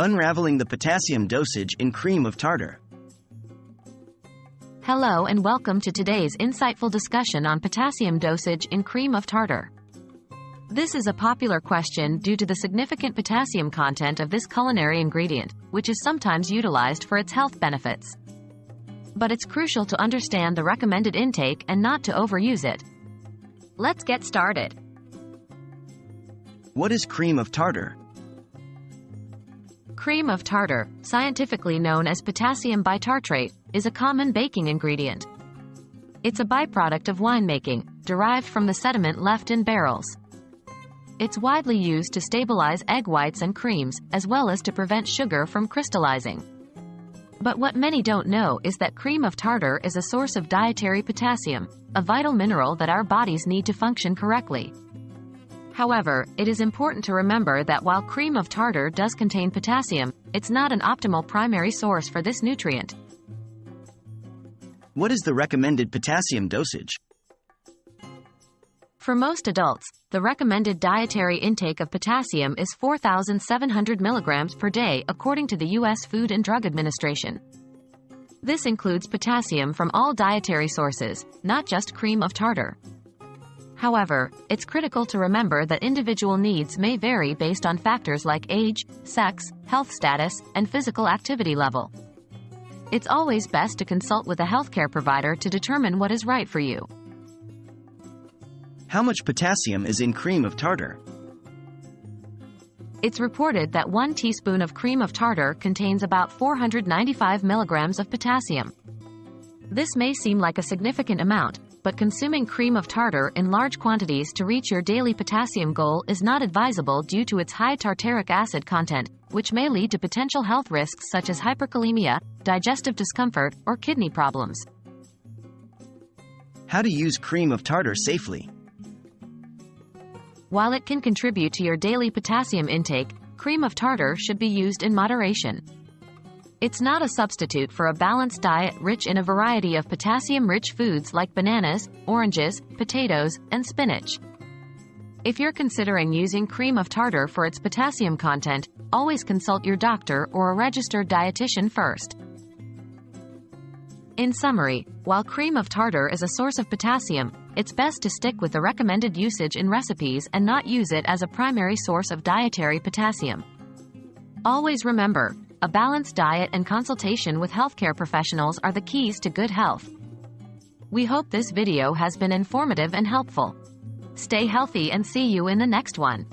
Unraveling the Potassium Dosage in Cream of Tartar. Hello and welcome to today's insightful discussion on potassium dosage in cream of tartar. This is a popular question due to the significant potassium content of this culinary ingredient, which is sometimes utilized for its health benefits. But it's crucial to understand the recommended intake and not to overuse it. Let's get started. What is cream of tartar? Cream of tartar, scientifically known as potassium bitartrate, is a common baking ingredient. It's a byproduct of winemaking, derived from the sediment left in barrels. It's widely used to stabilize egg whites and creams, as well as to prevent sugar from crystallizing. But what many don't know is that cream of tartar is a source of dietary potassium, a vital mineral that our bodies need to function correctly. However, it is important to remember that while cream of tartar does contain potassium, it's not an optimal primary source for this nutrient. What is the recommended potassium dosage? For most adults, the recommended dietary intake of potassium is 4,700 milligrams per day according to the U.S. Food and Drug Administration. This includes potassium from all dietary sources, not just cream of tartar. However, it's critical to remember that individual needs may vary based on factors like age, sex, health status, and physical activity level. It's always best to consult with a healthcare provider to determine what is right for you. How much potassium is in cream of tartar? It's reported that 1 teaspoon of cream of tartar contains about 495 milligrams of potassium. This may seem like a significant amount, but consuming cream of tartar in large quantities to reach your daily potassium goal is not advisable due to its high tartaric acid content, which may lead to potential health risks such as hyperkalemia, digestive discomfort, or kidney problems. How to use cream of tartar safely? While it can contribute to your daily potassium intake, cream of tartar should be used in moderation. It's not a substitute for a balanced diet rich in a variety of potassium-rich foods like bananas, oranges, potatoes, and spinach. If you're considering using cream of tartar for its potassium content, always consult your doctor or a registered dietitian first. In summary, while cream of tartar is a source of potassium, it's best to stick with the recommended usage in recipes and not use it as a primary source of dietary potassium. Always remember, a balanced diet and consultation with healthcare professionals are the keys to good health. We hope this video has been informative and helpful. Stay healthy and see you in the next one.